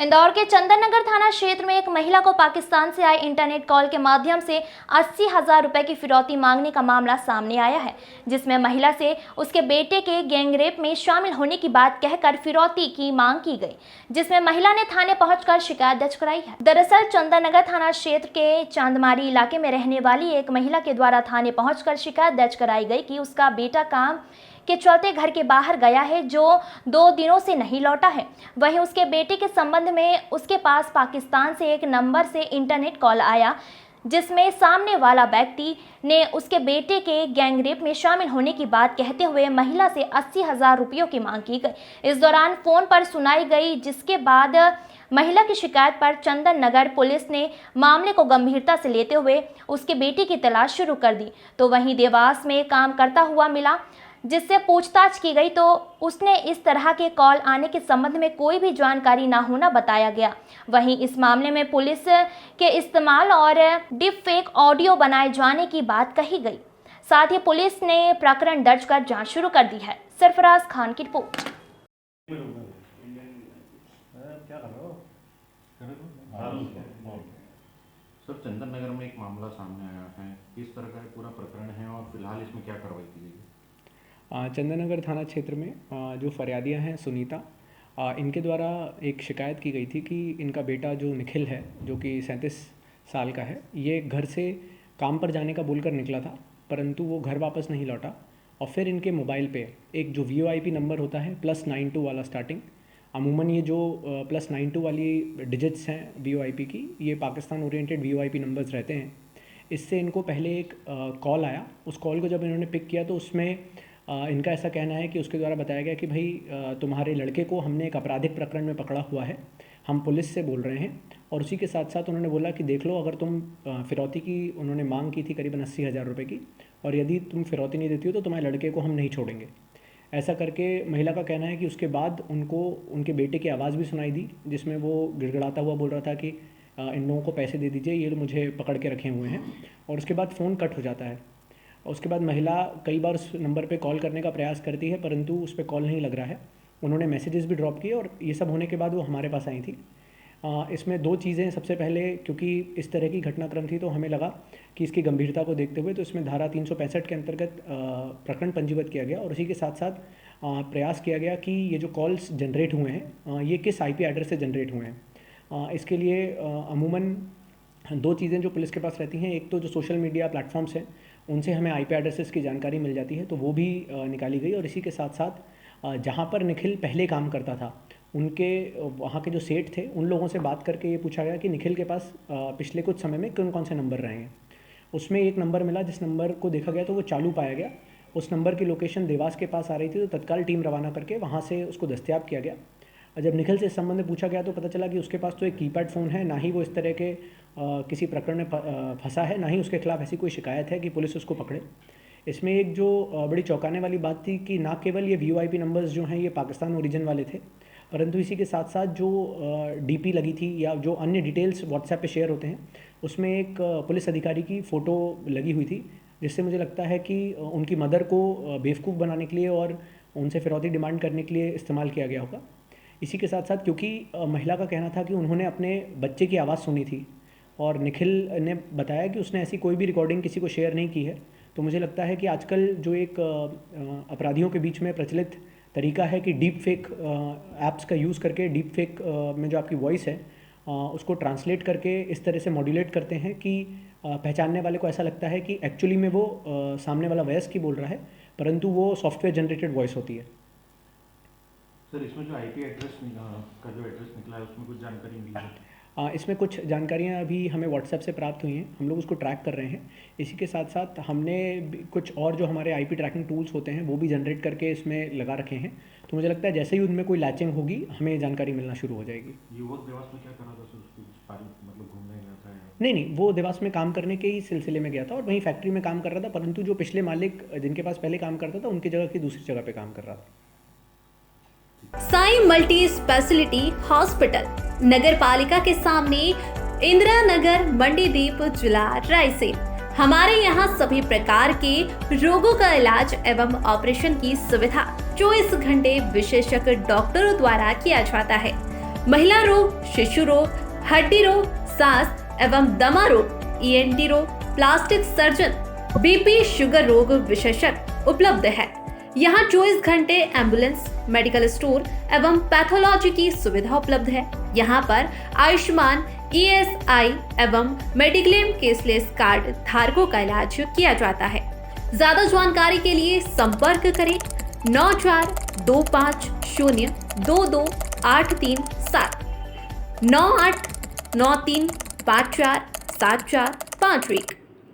इंदौर के चंदन नगर थाना क्षेत्र में एक महिला को पाकिस्तान से आए इंटरनेट कॉल के माध्यम से 80,000 रुपए की फिरौती मांगने का मामला सामने आया है, जिसमें महिला से उसके बेटे के गैंगरेप में शामिल होने की बात कहकर फिरौती की मांग की गई, जिसमें महिला ने थाने पहुंचकर शिकायत दर्ज कराई है। दरअसल चंदन नगर थाना क्षेत्र के चांदमारी इलाके में रहने वाली एक महिला के द्वारा थाने पहुंचकर शिकायत दर्ज कराई गई कि उसका बेटा काम के चलते घर के बाहर गया है, जो 2 दिनों से नहीं लौटा है। वहीं उसके बेटे के संबंध में उसके पास पाकिस्तान से एक नंबर से इंटरनेट कॉल आया, जिसमें सामने वाला व्यक्ति ने उसके बेटे के गैंगरेप में शामिल होने की बात कहते हुए महिला से 80,000 रुपयों की मांग की गई। इस दौरान फोन पर सुनाई गई, जिसके बाद महिला की शिकायत पर चंदन नगर पुलिस ने मामले को गंभीरता से लेते हुए उसके बेटे की तलाश शुरू कर दी। तो वहीं देवास में काम करता हुआ मिला, जिससे पूछताछ की गई तो उसने इस तरह के कॉल आने के संबंध में कोई भी जानकारी ना होना बताया गया। वहीं इस मामले में पुलिस के इस्तेमाल और डीप फेक ऑडियो बनाए जाने की बात कही गई। साथ ही पुलिस ने प्रकरण दर्ज कर जांच शुरू कर दी है। सरफराज खान की रिपोर्ट। सर, चंदन नगर में एक मामला सामने आया है, किस तरह का पूरा प्रकरण है और फिलहाल इसमें क्या कार्रवाई की गई? चंदन नगर थाना क्षेत्र में जो फरियादियाँ हैं सुनीता, इनके द्वारा एक शिकायत की गई थी कि इनका बेटा जो निखिल है, जो कि 37 साल का है, ये घर से काम पर जाने का बोलकर निकला था, परंतु वो घर वापस नहीं लौटा। और फिर इनके मोबाइल पे एक जो VOIP नंबर होता है +92 वाला स्टार्टिंग, अमूमन ये जो +92 वाली डिजिट्स हैं VOIP की, ये पाकिस्तान ओरिएंटेड VOIP नंबर्स रहते हैं। इससे इनको पहले एक कॉल आया। उस कॉल को जब इन्होंने पिक किया तो उसमें इनका ऐसा कहना है कि उसके द्वारा बताया गया कि भाई तुम्हारे लड़के को हमने एक आपराधिक प्रकरण में पकड़ा हुआ है, हम पुलिस से बोल रहे हैं। और उसी के साथ साथ उन्होंने बोला कि देख लो, अगर तुम फिरौती की उन्होंने मांग की थी करीबन 80,000 रुपये की, और यदि तुम फिरौती नहीं देती हो तो तुम्हारे लड़के को हम नहीं छोड़ेंगे। ऐसा करके महिला का कहना है कि उसके बाद उनको उनके बेटे की आवाज़ भी सुनाई दी, जिसमें वो गिड़गिड़ाता हुआ बोल रहा था कि इन लोगों को पैसे दे दीजिए, ये मुझे पकड़ के रखे हुए हैं। और उसके बाद फ़ोन कट हो जाता है। उसके बाद महिला कई बार उस नंबर पे कॉल करने का प्रयास करती है, परंतु उस पर कॉल नहीं लग रहा है। उन्होंने मैसेजेस भी ड्रॉप किए और ये सब होने के बाद वो हमारे पास आई थी। इसमें 2 चीज़ें, सबसे पहले क्योंकि इस तरह की घटनाक्रम थी तो हमें लगा कि इसकी गंभीरता को देखते हुए तो इसमें धारा 365 के अंतर्गत प्रकरण पंजीबद्ध किया गया। और उसी के साथ साथ प्रयास किया गया कि ये जो कॉल्स जनरेट हुए हैं ये किस IP एड्रेस से जनरेट हुए हैं। इसके लिए अमूमन 2 चीज़ें जो पुलिस के पास रहती हैं, एक तो जो सोशल मीडिया प्लेटफॉर्म्स हैं उनसे हमें IP एड्रेसेस की जानकारी मिल जाती है, तो वो भी निकाली गई। और इसी के साथ साथ जहाँ पर निखिल पहले काम करता था, उनके वहाँ के जो सेठ थे, उन लोगों से बात करके ये पूछा गया कि निखिल के पास पिछले कुछ समय में कौन कौन से नंबर रहे हैं। उसमें एक नंबर मिला, जिस नंबर को देखा गया तो वो चालू पाया गया। उस नंबर की लोकेशन देवास के पास आ रही थी, तो तत्काल टीम रवाना करके वहाँ से उसको दस्तयाब किया गया। जब निखिल से इस संबंध में पूछा गया तो पता चला कि उसके पास तो एक कीपैड फ़ोन है, ना ही वो इस तरह के किसी प्रकरण में फंसा है, ना ही उसके खिलाफ ऐसी कोई शिकायत है कि पुलिस उसको पकड़े। इसमें एक जो बड़ी चौंकाने वाली बात थी कि ना केवल ये VOIP नंबर्स जो हैं ये पाकिस्तान ओरिजिन वाले थे, परंतु इसी के साथ साथ जो DP लगी थी या जो अन्य डिटेल्स व्हाट्सएप पे शेयर होते हैं, उसमें एक पुलिस अधिकारी की फ़ोटो लगी हुई थी, जिससे मुझे लगता है कि उनकी मदर को बेवकूफ़ बनाने के लिए और उनसे फिरौती डिमांड करने के लिए इस्तेमाल किया गया होगा। इसी के साथ साथ क्योंकि महिला का कहना था कि उन्होंने अपने बच्चे की आवाज़ सुनी थी और निखिल ने बताया कि उसने ऐसी कोई भी रिकॉर्डिंग किसी को शेयर नहीं की है, तो मुझे लगता है कि आजकल जो एक अपराधियों के बीच में प्रचलित तरीका है कि डीप फेक ऐप्स का यूज़ करके डीप फेक में जो आपकी वॉइस है उसको ट्रांसलेट करके इस तरह से मॉड्यूलेट करते हैं कि पहचानने वाले को ऐसा लगता है कि एक्चुअली में वो सामने वाला वॉइस की बोल रहा है, परंतु वो सॉफ्टवेयर जनरेटेड वॉइस होती है। सर, इसमें जो IP एड्रेस का जो एड्रेस निकला है उसमें कुछ जानकारी मिली है? इसमें कुछ जानकारियाँ अभी हमें व्हाट्सएप से प्राप्त हुई हैं, हम लोग उसको ट्रैक कर रहे हैं। इसी के साथ साथ हमने कुछ और जो हमारे IP ट्रैकिंग टूल्स होते हैं वो भी जनरेट करके इसमें लगा रखे हैं, तो मुझे लगता है जैसे ही उनमें कोई लैचिंग होगी हमें जानकारी मिलना शुरू हो जाएगी। युवक देवास में क्या कर रहा था सर? उसकी मतलब घूमने गया था या? नहीं, वो देवास में काम करने के ही सिलसिले में गया था और वहीं फैक्ट्री में काम कर रहा था, परंतु जो पिछले मालिक जिनके पास पहले काम करता था उनकी जगह की दूसरी जगह पर काम कर रहा था। साई मल्टी स्पेशलिटी हॉस्पिटल, नगर पालिका के सामने, इंदिरा नगर, मंडीदीप, जिला रायसेन। हमारे यहाँ सभी प्रकार के रोगों का इलाज एवं ऑपरेशन की सुविधा 24 घंटे विशेषज्ञ डॉक्टरों द्वारा किया जाता है। महिला रोग, शिशु रोग, हड्डी रोग, सांस एवं दमा रोग, ENT रोग, प्लास्टिक सर्जन, BP शुगर रोग विशेषज्ञ उपलब्ध है। यहाँ 24 घंटे एम्बुलेंस, मेडिकल स्टोर एवं पैथोलॉजी की सुविधा उपलब्ध है। यहाँ पर आयुष्मान, ESI एवं मेडिक्लेम केसलेस कार्ड धारकों का इलाज किया जाता है। ज्यादा जानकारी के लिए संपर्क करें 9425022837 9893547451।